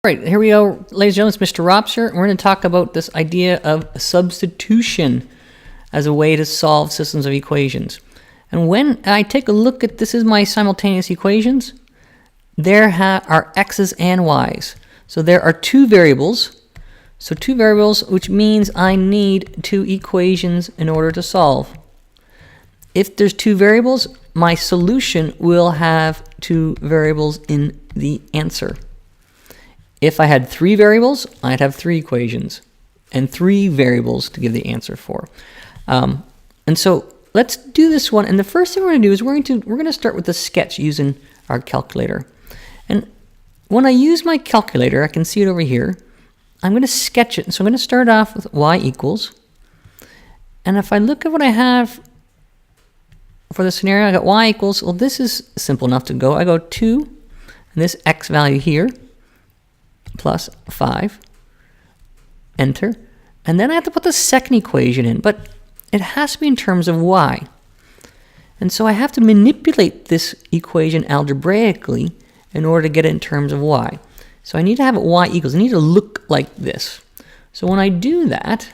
Right, here we go, ladies and gentlemen, it's Mr. Robster, and we're going to talk about this idea of substitution as a way to solve systems of equations. And when I take a look at this is my simultaneous equations, there are x's and y's. So there are two variables. So two variables, which means I need two equations in order to solve. If there's two variables, my solution will have two variables in the answer. If I had three variables, I'd have three equations and three variables to give the answer for. And so let's do this one. And the first thing we're going to do is we're going to start with the sketch using our calculator. And when I use my calculator, I can see it over here. I'm going to sketch it. And so I'm going to start off with y equals. And if I look at what I have for the scenario, I got y equals, well, this is simple enough to go. I go 2, and this x value here, plus 5, enter. And then I have to put the second equation in, but it has to be in terms of y. And so I have to manipulate this equation algebraically in order to get it in terms of y. So I need to have it y equals. I need to look like this. So when I do that,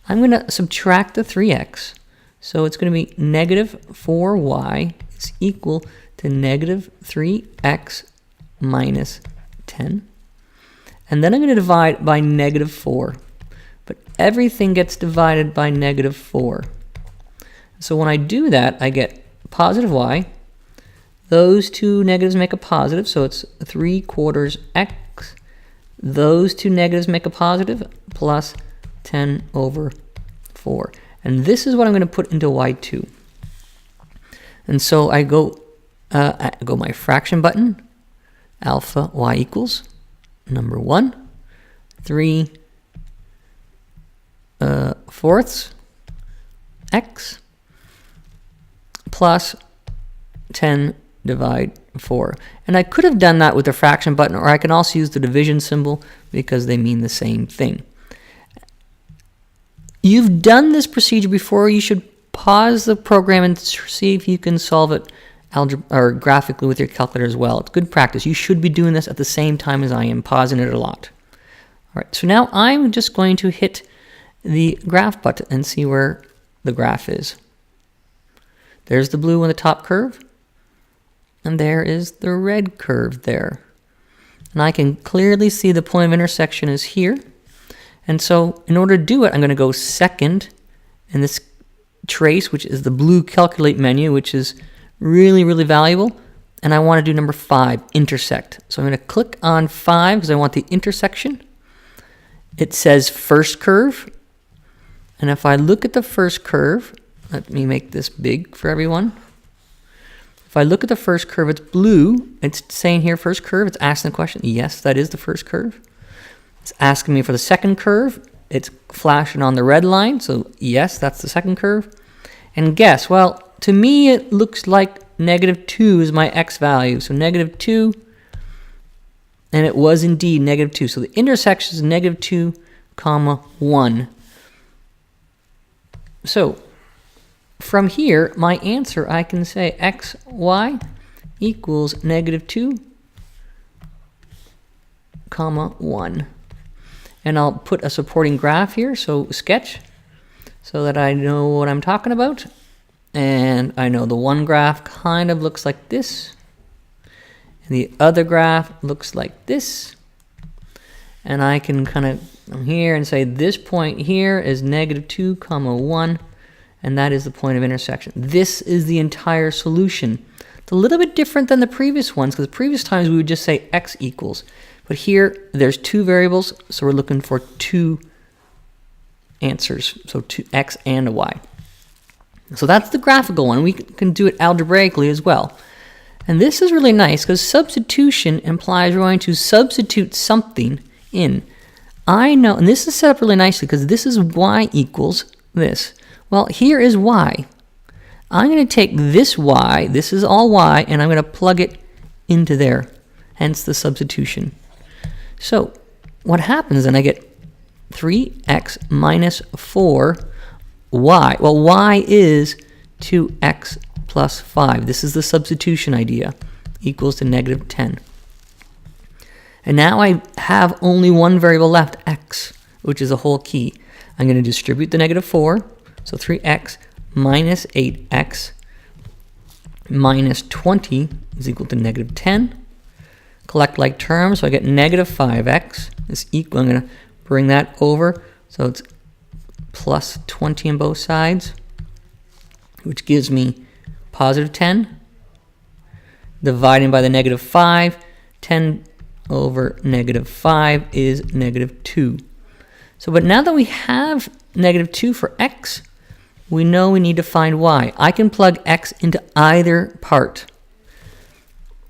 I'm going to subtract the 3x. So it's going to be negative 4y is equal to negative 3x minus 10. And then I'm going to divide by negative 4. But everything gets divided by negative 4. So when I do that, I get positive y. Those two negatives make a positive, so it's 3/4 x. Those two negatives make a positive, plus 10 over 4. And this is what I'm going to put into y2. And so I go my fraction button, alpha y equals number 1, 3/4 x plus 10 divide 4. And I could have done that with the fraction button, or I can also use the division symbol because they mean the same thing. You've done this procedure before. You should pause the program and see if you can solve it graphically with your calculator as well. It's good practice. You should be doing this at the same time as I am, pausing it a lot. All right, so now I'm just going to hit the graph button and see where the graph is. There's the blue on the top curve, and there is the red curve there. And I can clearly see the point of intersection is here. And so in order to do it, I'm going to go second in this trace, which is the blue calculate menu, which is really, really valuable. And I want to do number 5, intersect. So I'm going to click on 5 because I want the intersection. It says first curve. And if I look at the first curve, let me make this big for everyone. If I look at the first curve, it's blue. It's saying here first curve. It's asking the question. Yes, that is the first curve. It's asking me for the second curve. It's flashing on the red line. So yes, that's the second curve. And guess, well, to me it looks like negative 2 is my x value. So negative 2, and it was indeed negative 2. So the intersection is negative 2, comma 1. So from here, my answer, I can say x, y equals negative 2, comma 1. And I'll put a supporting graph here, so sketch, so that I know what I'm talking about. And I know the one graph kind of looks like this, and the other graph looks like this. And I can kind of come here and say this point here is negative 2, comma 1, and that is the point of intersection. This is the entire solution. It's a little bit different than the previous ones, because the previous times we would just say x equals. But here, there's two variables, so we're looking for two answers, so two x and a y. So that's the graphical one. We can do it algebraically as well. And this is really nice, because substitution implies we're going to substitute something in. I know, and this is set up really nicely, because this is y equals this. Well, here is y. I'm going to take this y, this is all y, and I'm going to plug it into there, hence the substitution. So what happens then, I get 3x minus 4y. Well, y is 2x plus 5. This is the substitution idea, equals to negative 10. And now I have only one variable left, x, which is a whole key. I'm going to distribute the negative 4, so 3x minus 8x minus 20 is equal to negative 10. Collect like terms, so I get negative 5x is equal, I'm going to bring that over, so it's plus 20 on both sides, which gives me positive 10. Dividing by the negative 5, 10 over negative 5 is negative 2. So, but now that we have negative 2 for x, we know we need to find y. I can plug x into either part.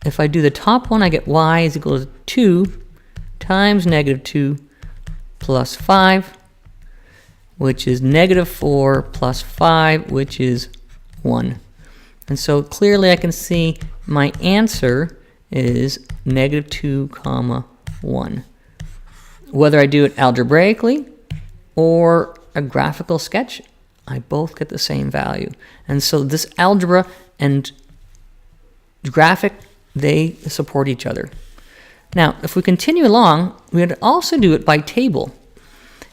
If I do the top one, I get y is equal to 2 times negative 2 plus 5, which is negative 4 plus 5, which is 1. And so clearly I can see my answer is negative 2 comma 1. Whether I do it algebraically or a graphical sketch, I both get the same value. And so this algebra and graphic, they support each other. Now, if we continue along, we would also do it by table.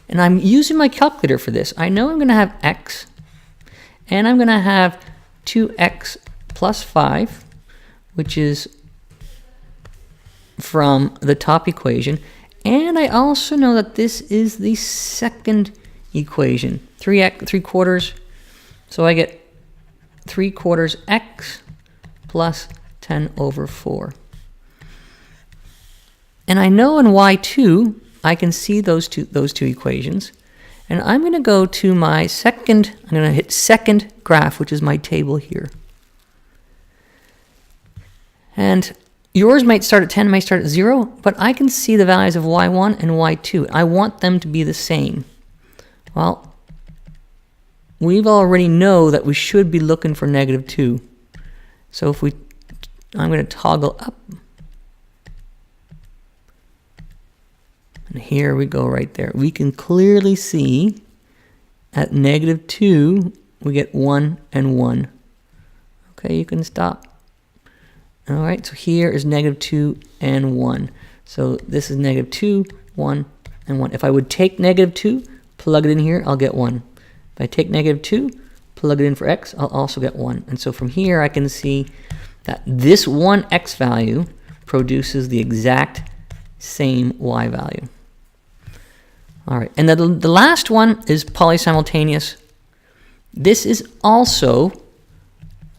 And I'm using my calculator for this. I know I'm going to have x, and I'm going to have 2x plus 5, which is from the top equation. And I also know that this is the second equation, 3/4. So I get 3/4 x plus 10 over 4. And I know in y2, I can see those two equations. And I'm going to go to my second, I'm going to hit second graph, which is my table here. And yours might start at 10, might start at 0, but I can see the values of y1 and y2. I want them to be the same. Well, we already know that we should be looking for negative 2. So if I'm going to toggle up. And here we go right there. We can clearly see at negative 2, we get 1 and 1. Okay, you can stop. All right, so here is negative 2 and 1. So this is negative 2, 1, and 1. If I would take negative 2, plug it in here, I'll get 1. If I take negative 2, plug it in for x, I'll also get 1. And so from here, I can see that this one x value produces the exact same y value. All right, and the last one is polysimultaneous. This is also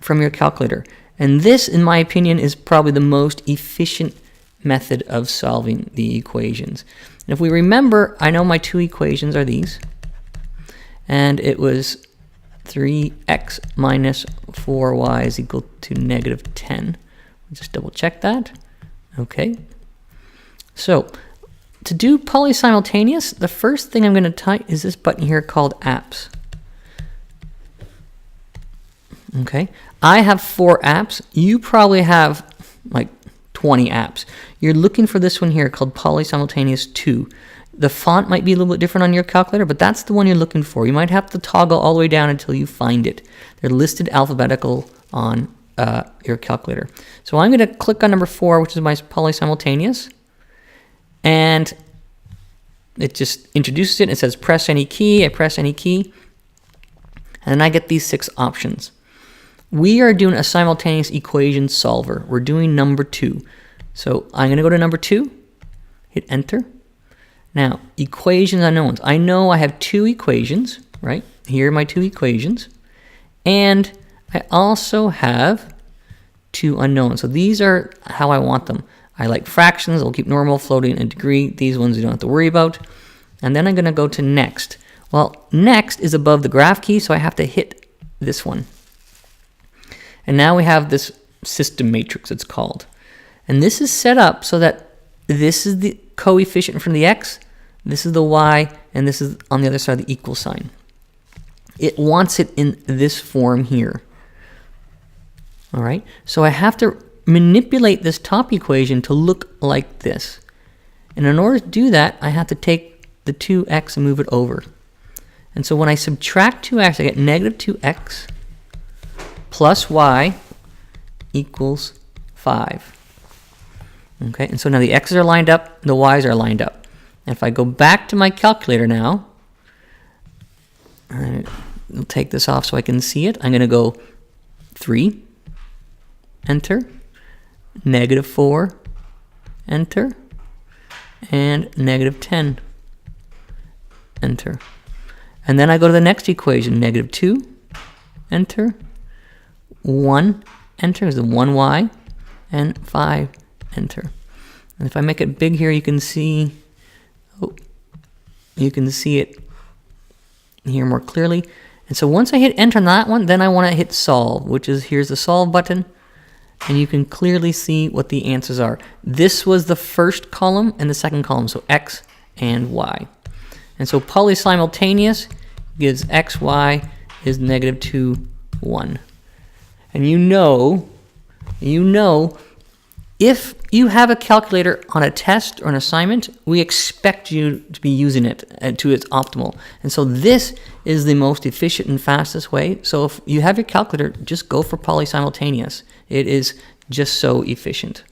from your calculator. And this, in my opinion, is probably the most efficient method of solving the equations. And if we remember, I know my two equations are these. And it was 3x minus 4y is equal to negative 10. Just double check that. Okay. So, to do polysimultaneous, the first thing I'm going to type is this button here called apps. Okay, I have 4 apps. You probably have like 20 apps. You're looking for this one here called Polysimultaneous 2. The font might be a little bit different on your calculator, but that's the one you're looking for. You might have to toggle all the way down until you find it. They're listed alphabetical on your calculator. So I'm going to click on number 4, which is my Polysimultaneous. And it just introduces it. It says press any key. I press any key. And I get these 6 options. We are doing a simultaneous equation solver. We're doing number 2. So I'm going to go to number 2, hit enter. Now, equations unknowns. I know I have 2 equations, right? Here are my 2 equations. And I also have 2 unknowns. So these are how I want them. I like fractions. I'll keep normal, floating, and degree. These ones you don't have to worry about. And then I'm going to go to next. Well, next is above the graph key, so I have to hit this one. And now we have this system matrix, it's called. And this is set up so that this is the coefficient from the x, this is the y, and this is on the other side the equal sign. It wants it in this form here. All right, so I have to manipulate this top equation to look like this. And in order to do that, I have to take the 2x and move it over. And so when I subtract 2x, I get negative 2x plus y equals 5. Okay, and so now the x's are lined up, the y's are lined up. And if I go back to my calculator now, I'll take this off so I can see it. I'm going to go 3, enter, -4, enter, and -10, enter. And then I go to the next equation, -2, enter, 1, enter is the 1y, and 5, enter. And if I make it big here, you can see, it here more clearly. And so once I hit enter on that one, then I want to hit solve, which is, here's the solve button, and you can clearly see what the answers are. This was the first column and the second column, so x and y. And so polysimultaneous gives x, y is -2, 1. And you know, if you have a calculator on a test or an assignment, we expect you to be using it to its optimal. And so this is the most efficient and fastest way. So if you have your calculator, just go for polysimultaneous. It is just so efficient.